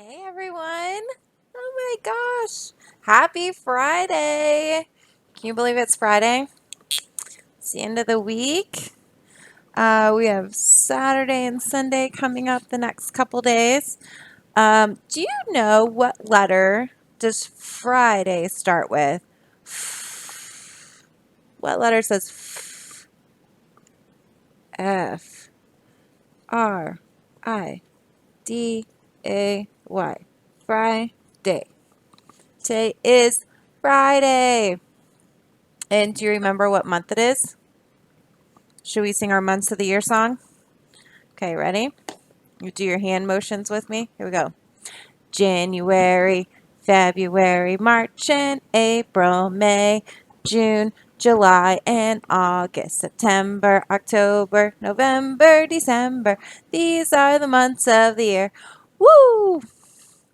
Hey everyone! Oh my gosh! Happy Friday! Can you believe it's Friday? It's the end of the week. We have Saturday and Sunday coming up the next couple days. Do you know what letter does Friday start with? What letter says F R I D A Y? Friday. Today is Friday. And do you remember what month it is? Should we sing our months of the year song? Okay, ready? You do your hand motions with me. Here we go. January, February, March, and April, May, June, July, and August, September, October, November, December. These are the months of the year. Woo!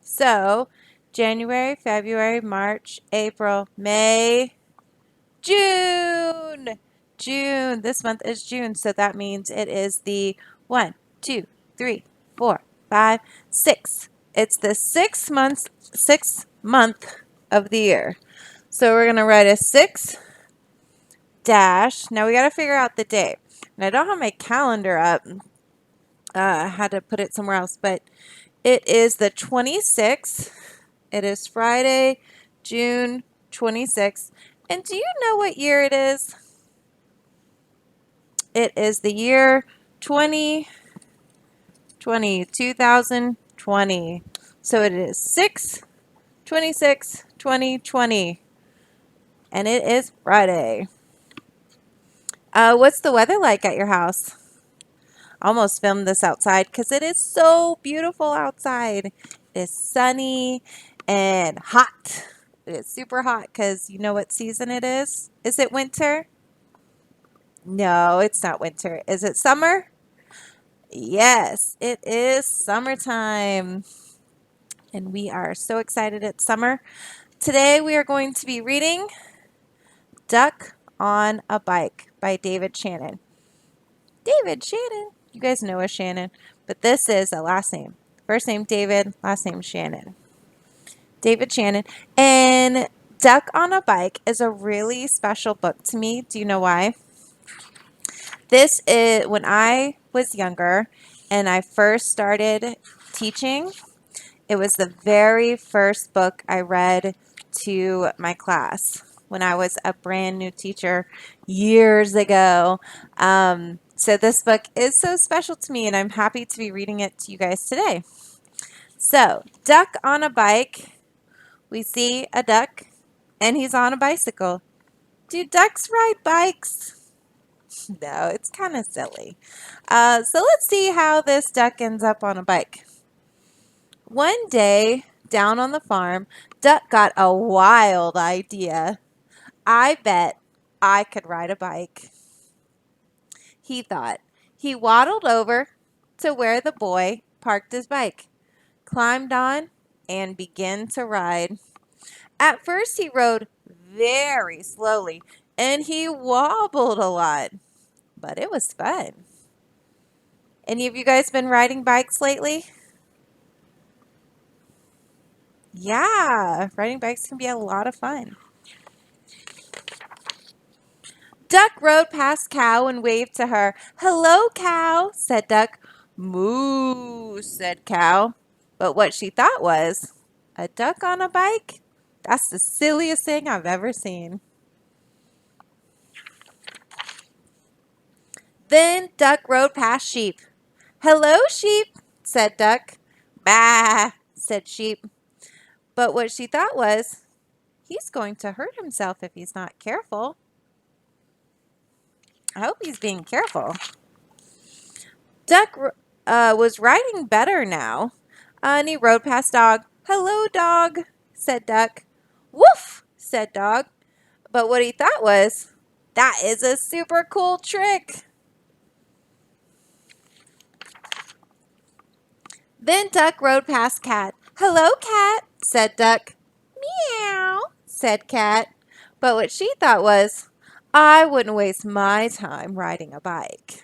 So, January, February, March, April, May, June. June. This month is June, so that means it is the 1, 2, 3, 4, 5, 6. It's the sixth month of the year. So we're gonna write a 6 dash. Now we gotta figure out the day. And I don't have my calendar up. I had to put it somewhere else, but it is the 26th. It is Friday, June 26th. And do you know what year it is? It is the year 2020, 2020. So it is 6/26/2020. And it is Friday. What's the weather like at your house? I almost filmed this outside because it is so beautiful outside. It is sunny and hot. It is super hot because you know what season it is? Is it winter? No, it's not winter. Is it summer? Yes, it is summertime. And we are so excited it's summer. Today we are going to be reading Duck on a Bike by David Shannon. David Shannon. You guys know a Shannon, but this is a last name. First name David, last name Shannon. David Shannon. And Duck on a Bike is a really special book to me. Do you know why? This is when I was younger and I first started teaching. It was the very first book I read to my class when I was a brand new teacher years ago. So this book is so special to me, and I'm happy to be reading it to you guys today. So, Duck on a Bike. We see a duck, and he's on a bicycle. Do ducks ride bikes? No, it's kind of silly. So let's see how this duck ends up on a bike. One day, down on the farm, Duck got a wild idea. I bet I could ride a bike, he thought. He waddled over to where the boy parked his bike, climbed on, and began to ride. At first, he rode very slowly and he wobbled a lot, but it was fun. Any of you guys been riding bikes lately? Yeah, riding bikes can be a lot of fun. Duck rode past Cow and waved to her. "Hello, Cow," said Duck. "Moo," said Cow. But what she thought was, a duck on a bike? That's the silliest thing I've ever seen. Then Duck rode past Sheep. "Hello, Sheep," said Duck. "Bah," said Sheep. But what she thought was, he's going to hurt himself if he's not careful. I hope he's being careful. Duck was riding better now, and he rode past Dog. "Hello, Dog," said Duck. "Woof," said Dog. But what he thought was, that is a super cool trick. Then Duck rode past Cat. "Hello, Cat," said Duck. "Meow," said Cat. But what she thought was, I wouldn't waste my time riding a bike.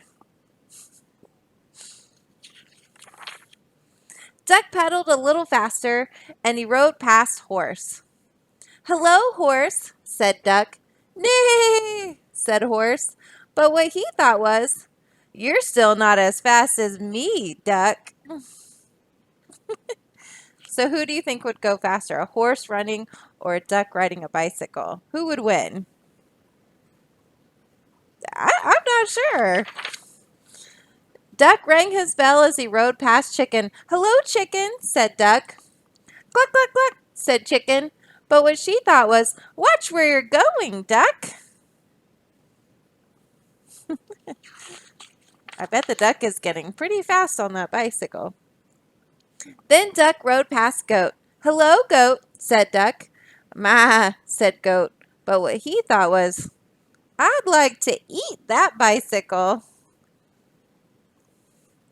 Duck pedaled a little faster, and he rode past Horse. "Hello, Horse," said Duck. "Neigh," said Horse. But what he thought was, "You're still not as fast as me, Duck." So who do you think would go faster, a horse running or a duck riding a bicycle? Who would win? I'm not sure. Duck rang his bell as he rode past Chicken. "Hello, Chicken," said Duck. "Cluck, cluck, cluck," said Chicken. But what she thought was, "Watch where you're going, Duck." I bet the duck is getting pretty fast on that bicycle. Then Duck rode past Goat. "Hello, Goat," said Duck. "Ma," said Goat. But what he thought was, "I'd like to eat that bicycle."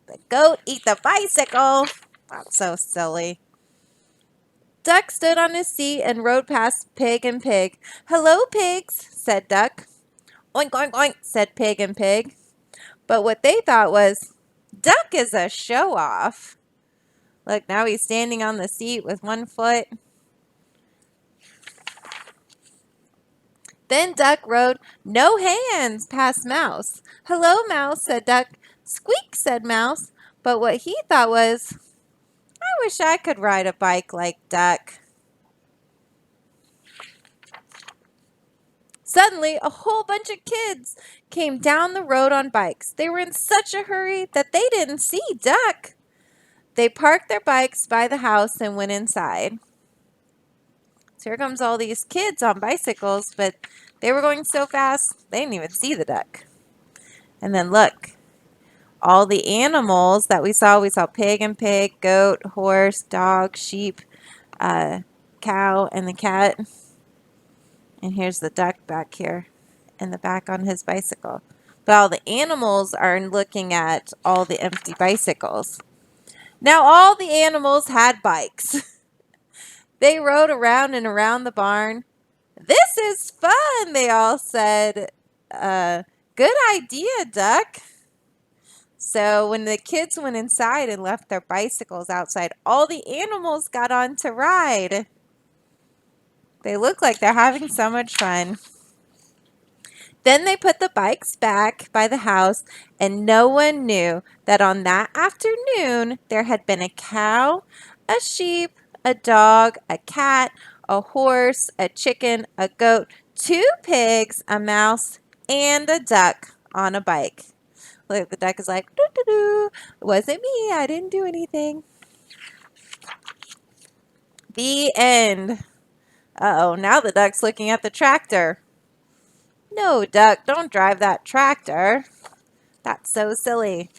The goat eat the bicycle. That's so silly. Duck stood on his seat and rode past Pig and Pig. "Hello, pigs," said Duck. "Oink, oink, oink," said Pig and Pig. But what they thought was, Duck is a show-off. Look, now he's standing on the seat with one foot. Then Duck rode "No hands" past Mouse. "Hello, Mouse," said Duck. "Squeak," said Mouse. But what he thought was, I wish I could ride a bike like Duck. Suddenly, a whole bunch of kids came down the road on bikes. They were in such a hurry that they didn't see Duck. They parked their bikes by the house and went inside. So here comes all these kids on bicycles, but they were going so fast, they didn't even see the duck. And then look, all the animals that we saw pig and pig, goat, horse, dog, sheep, cow, and the cat. And here's the duck back here in the back on his bicycle. But all the animals are looking at all the empty bicycles. Now all the animals had bikes. They rode around and around the barn. "This is fun," they all said. Good idea, Duck." So when the kids went inside and left their bicycles outside, all the animals got on to ride. They look like they're having so much fun. Then they put the bikes back by the house, and no one knew that on that afternoon there had been a cow, a sheep, a dog, a cat, a horse, a chicken, a goat, 2 pigs, a mouse, and a duck on a bike. Look, the duck is like, doo, doo, doo. It wasn't me. I didn't do anything. The end. Uh-oh, now the duck's looking at the tractor. "No, Duck, don't drive that tractor. That's so silly."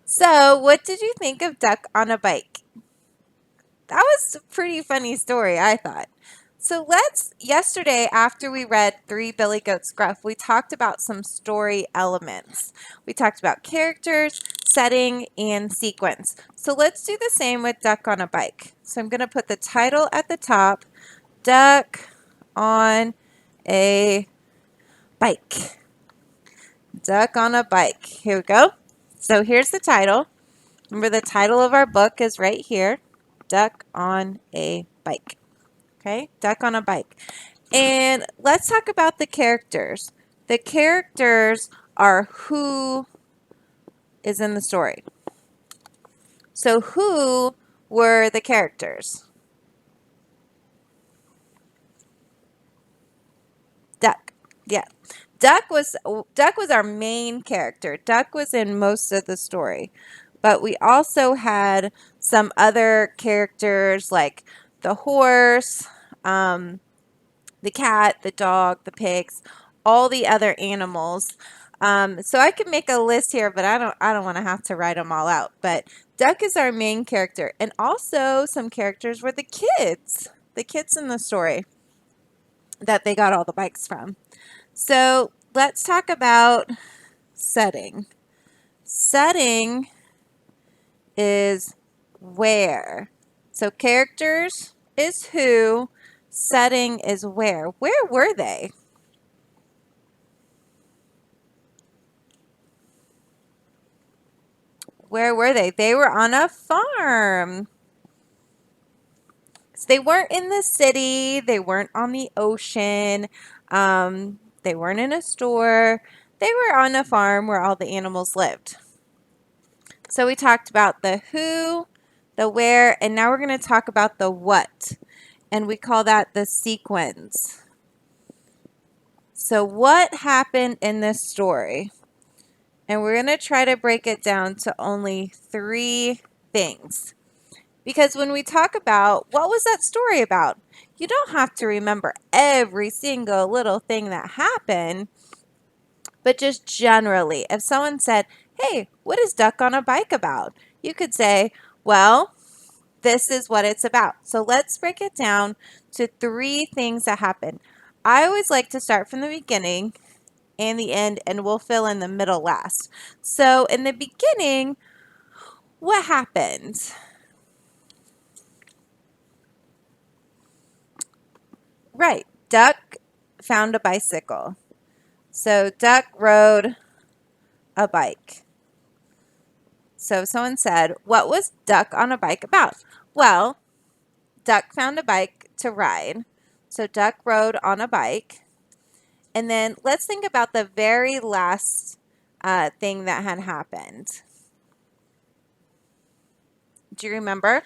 So, what did you think of Duck on a bike? That was a pretty funny story, I thought. So yesterday after we read Three Billy Goats Gruff, we talked about some story elements. We talked about characters, setting, and sequence. So let's do the same with Duck on a Bike. So I'm going to put the title at the top, Duck on a Bike. Duck on a Bike. Here we go. So here's the title. Remember, the title of our book is right here, Duck on a Bike. Okay, Duck on a Bike. And let's talk about the characters. The characters are who is in the story. So who were the characters? Duck. Yeah. Duck was our main character. Duck was in most of the story. But we also had some other characters like the horse, the cat, the dog, the pigs, all the other animals. So I can make a list here, but I don't want to have to write them all out. But Duck is our main character, and also some characters were the kids in the story that they got all the bikes from. So let's talk about setting. Setting is where. So characters is who, setting is where. Where were they? Where were they? They were on a farm. So they weren't in the city. They weren't on the ocean. They weren't in a store. They were on a farm where all the animals lived. So we talked about the who, the where, and now we're going to talk about the what. And we call that the sequence. So what happened in this story? And we're going to try to break it down to only 3 things. Because when we talk about what was that story about, you don't have to remember every single little thing that happened, but just generally, if someone said, hey, what is Duck on a Bike about? You could say, well, this is what it's about. So let's break it down to 3 things that happened. I always like to start from the beginning and the end, and we'll fill in the middle last. So in the beginning, what happened? Right, Duck found a bicycle. So Duck rode a bike. So someone said, what was Duck on a Bike about? Well, Duck found a bike to ride. So Duck rode on a bike. And then let's think about the very last thing that had happened. Do you remember?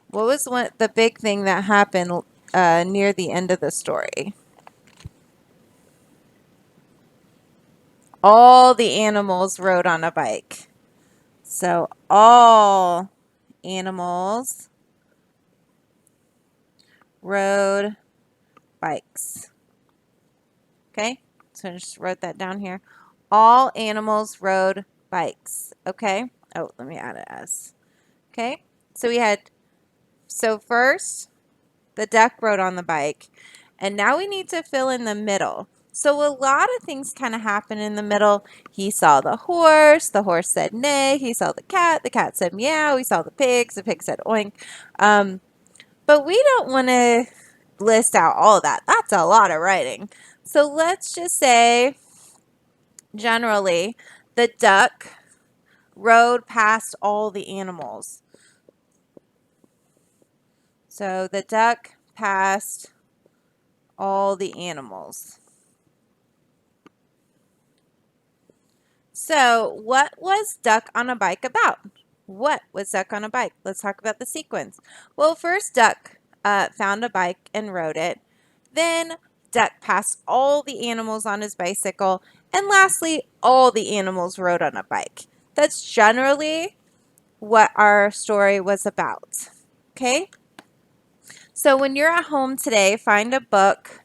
What was the big thing that happened near the end of the story? All the animals rode on a bike. So all animals rode bikes. Okay, so I just wrote that down here. All animals rode bikes. Okay. Oh, let me add an S. Okay. So first, the duck rode on the bike. And now we need to fill in the middle. So a lot of things kind of happen in the middle. He saw the horse said neigh. He saw the cat said meow. He saw the pig said oink. But we don't want to list out all of that. That's a lot of writing. So let's just say, generally, the duck rode past all the animals. So the duck passed all the animals. So what was Duck on a Bike about? What was Duck on a Bike? Let's talk about the sequence. Well, first Duck found a bike and rode it. Then Duck passed all the animals on his bicycle. And lastly, all the animals rode on a bike. That's generally what our story was about. Okay? So when you're at home today, find a book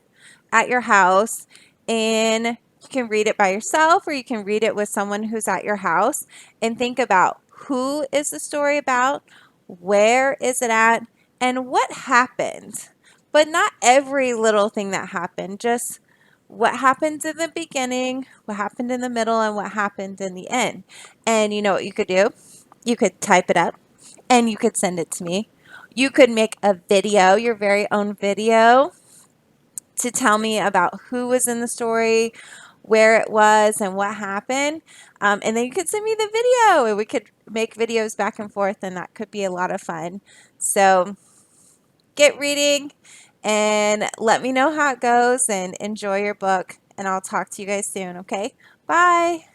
at your house and you can read it by yourself or you can read it with someone who's at your house and think about who is the story about, where is it at, and what happened. But not every little thing that happened, just what happened in the beginning, what happened in the middle, and what happened in the end. And you know what you could do? You could type it up and you could send it to me. You could make a video, your very own video, to tell me about who was in the story, where it was, and what happened. And then you could send me the video and we could make videos back and forth, and that could be a lot of fun. So get reading and let me know how it goes and enjoy your book. And I'll talk to you guys soon, okay? Bye.